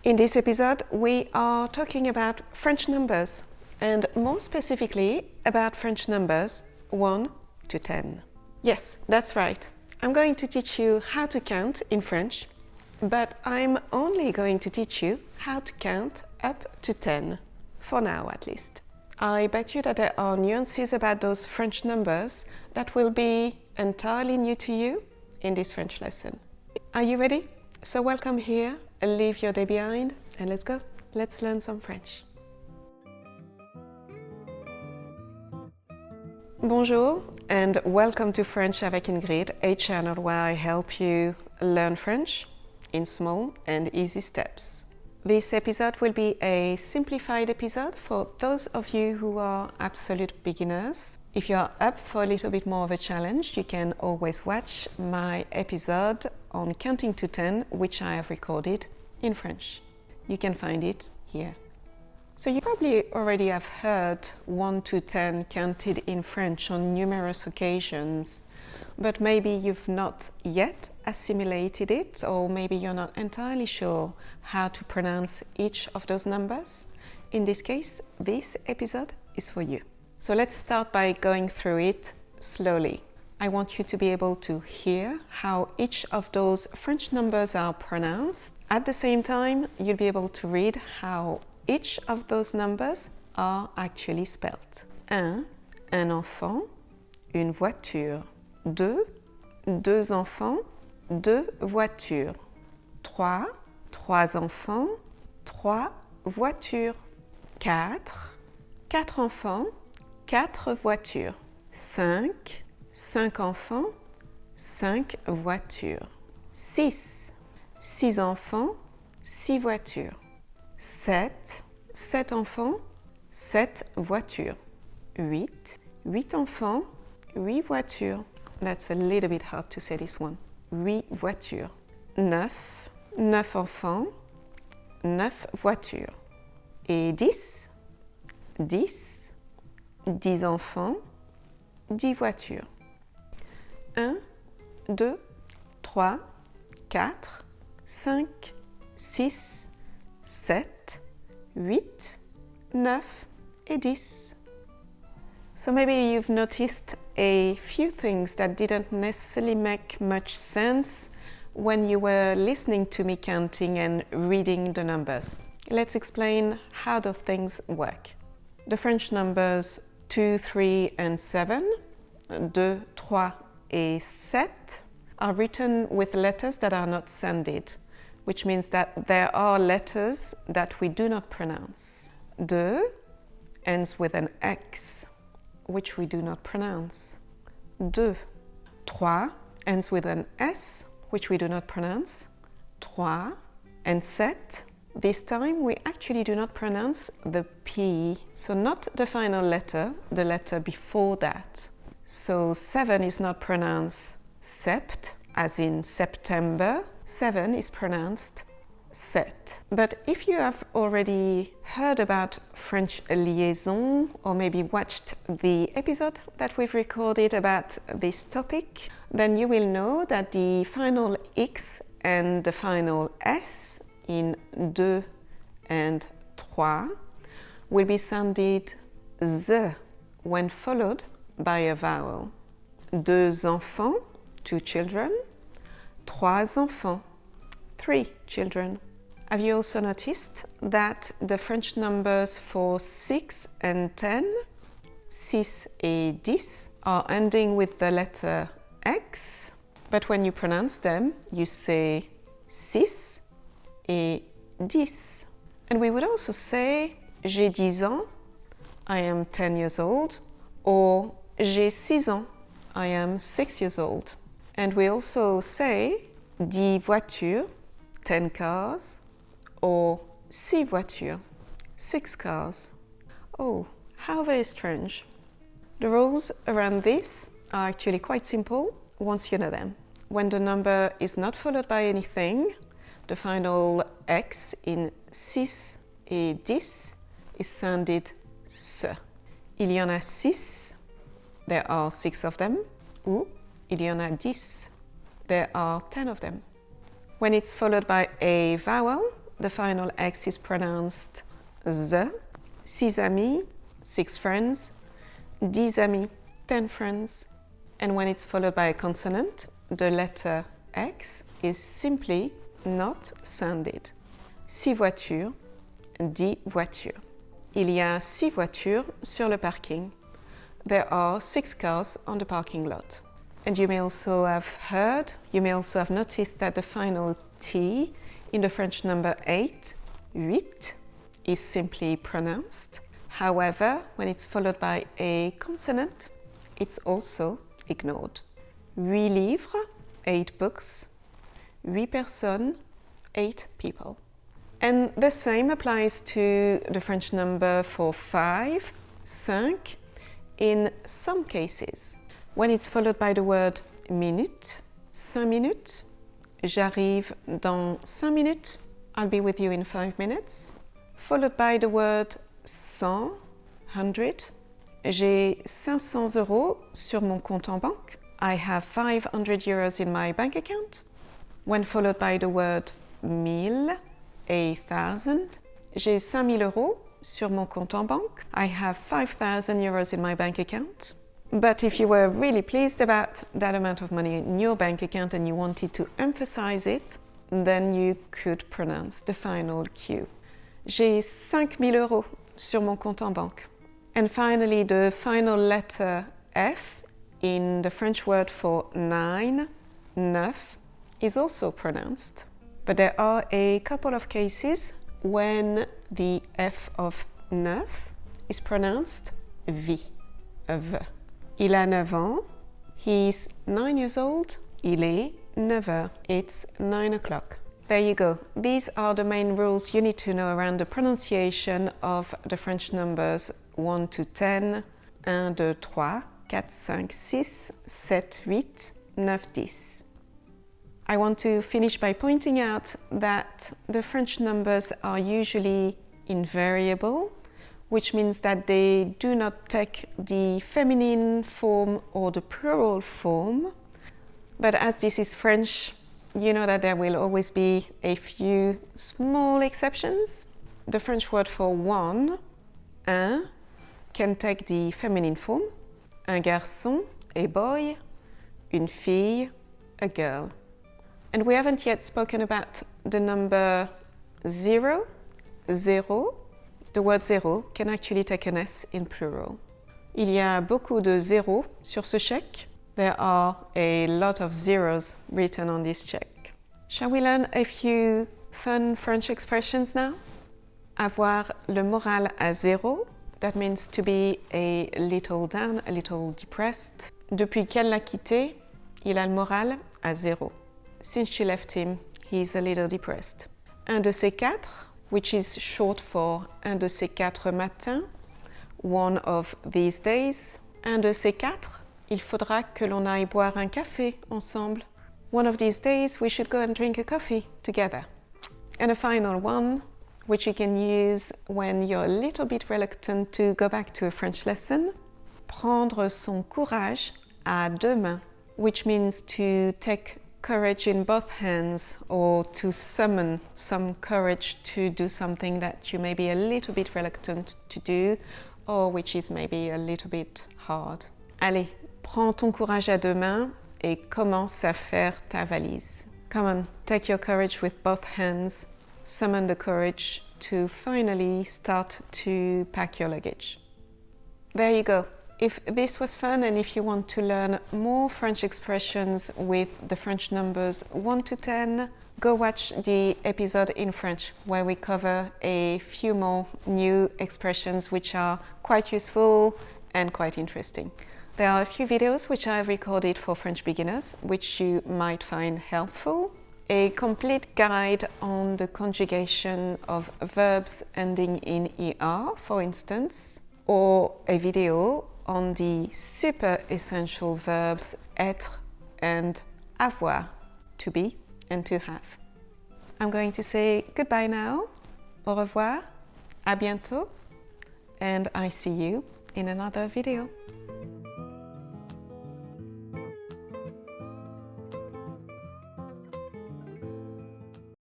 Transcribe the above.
In this episode, we are talking about French numbers, and more specifically about French numbers 1 to 10. Yes, that's right. I'm going to teach you how to count in French, but I'm only going to teach you how to count up to 10, for now at least. I bet you that there are nuances about those French numbers that will be entirely new to you in this French lesson. Are you ready? So welcome here, leave your day behind, and let's go. Let's learn some French. Bonjour and welcome to French avec Ingrid, a channel where I help you learn French in small and easy steps. This episode will be a simplified episode for those of you who are absolute beginners. If you are up for a little bit more of a challenge, you can always watch my episode on counting to 10, which I have recorded in French. You can find it here. So you probably already have heard 1 to 10 counted in French on numerous occasions, but maybe you've not yet assimilated it, or maybe you're not entirely sure how to pronounce each of those numbers. In this case, this episode is for you. So let's start by going through it slowly. I want you to be able to hear how each of those French numbers are pronounced. At the same time, you'll be able to read how each of those numbers are actually spelled. 1, un enfant, une voiture. 2, deux enfants, deux voitures. 3, trois enfants, trois voitures. 4, quatre enfants, quatre voitures. 5, cinq enfants, cinq voitures. 6, six enfants, six voitures. 7, sept enfants, sept voitures. 8, huit enfants, huit voitures. That's a little bit hard to say this one. 8 voitures. 9, neuf enfants, neuf voitures. Et 10, 10, 10 enfants, 10 voitures. 1, 2, 3, 4, 5, 6, 7, 8, 9 et 10. So maybe you've noticed a few things that didn't necessarily make much sense when you were listening to me counting and reading the numbers. Let's explain how those things work. The French numbers 2, 3 and 7, 2, 3 et 7 are written with letters that are not sounded, which means that there are letters that we do not pronounce. 2 ends with an X, which we do not pronounce. 2. 3 ends with an S, which we do not pronounce. 3. And 7, this time we actually do not pronounce the P, so not the final letter, the letter before that. So 7 is not pronounced sept, as in September. 7 is pronounced set. But if you have already heard about French liaisons, or maybe watched the episode that we've recorded about this topic, then you will know that the final X and the final S in 2 and 3 will be sounded Z when followed by a vowel. 2 enfants, 2 children. 3 enfants, 3 children. Have you also noticed that the French numbers for 6 and 10, 6 et 10, are ending with the letter X, but when you pronounce them, you say 6 et 10. And we would also say j'ai 10 ans, I am 10 years old, or j'ai 6 ans, I am 6 years old. And we also say 10 voitures, 10 cars, or 6 voitures, 6 cars. Oh, how very strange. The rules around this are actually quite simple once you know them. When the number is not followed by anything, the final X in 6 et 10 is sounded S. Il y en a 6, there are 6 of them, ou il y en a 10, there are 10 of them. When it's followed by a vowel, the final X is pronounced Z. 6 amis, 6 friends. 10 amis, 10 friends. And when it's followed by a consonant, the letter X is simply not sounded. 6 voitures, 10 voitures. Il y a 6 voitures sur le parking. There are 6 cars on the parking lot. And you may also have noticed that the final T in the French number 8, 8, is simply pronounced. However, when it's followed by a consonant, it's also ignored. 8 livres, 8 books. 8 personnes, 8 people. And the same applies to the French number for 5, 5, in some cases. When it's followed by the word minute, 5 minutes, j'arrive dans 5 minutes, I'll be with you in 5 minutes. Followed by the word 100, 100, j'ai 500 euros sur mon compte en banque. I have 500 euros in my bank account. When followed by the word 1000, 1000, j'ai 5000 euros sur mon compte en banque. I have 5000 euros in my bank account. But if you were really pleased about that amount of money in your bank account and you wanted to emphasize it, then you could pronounce the final Q. J'ai 5000 euros sur mon compte en banque. And finally, the final letter F in the French word for 9, 9, is also pronounced. But there are a couple of cases when the F of 9 is pronounced V, a V. Il a 9 ans. He's 9 years old. Il est 9 heures. It's 9 o'clock. There you go. These are the main rules you need to know around the pronunciation of the French numbers 1 to 10, 1, 2, 3, 4, 5, 6, 7, 8, 9, 10. I want to finish by pointing out that the French numbers are usually invariable, which means that they do not take the feminine form or the plural form. But as this is French, you know that there will always be a few small exceptions. The French word for one, un, can take the feminine form. Un garçon, a boy. Une fille, a girl. And we haven't yet spoken about the number 0, zéro. The word zéro can actually take an S in plural. Il y a beaucoup de zéros sur ce chèque. There are a lot of zeros written on this check. Shall we learn a few fun French expressions now? Avoir le moral à zéro. That means to be a little down, a little depressed. Depuis qu'elle l'a quitté, il a le moral à zéro. Since she left him, he's a little depressed. Un de ces quatre, which is short for un de ces quatre matins, one of these days. Un de ces quatre, il faudra que l'on aille boire un café ensemble. One of these days, we should go and drink a coffee together. And a final one, which you can use when you're a little bit reluctant to go back to a French lesson. Prendre son courage à deux mains, which means to take courage in both hands or to summon some courage to do something that you may be a little bit reluctant to do or which is maybe a little bit hard. Allez, prends ton courage à deux mains et commence à faire ta valise. Come on, take your courage with both hands. Summon the courage to finally start to pack your luggage. There you go. If this was fun and if you want to learn more French expressions with the French numbers 1 to 10, go watch the episode in French where we cover a few more new expressions which are quite useful and quite interesting. There are a few videos which I've recorded for French beginners which you might find helpful. A complete guide on the conjugation of verbs ending in ER, for instance, or a video on the super essential verbs être and avoir, to be and to have. I'm going to say goodbye now, au revoir, à bientôt, and I see you in another video.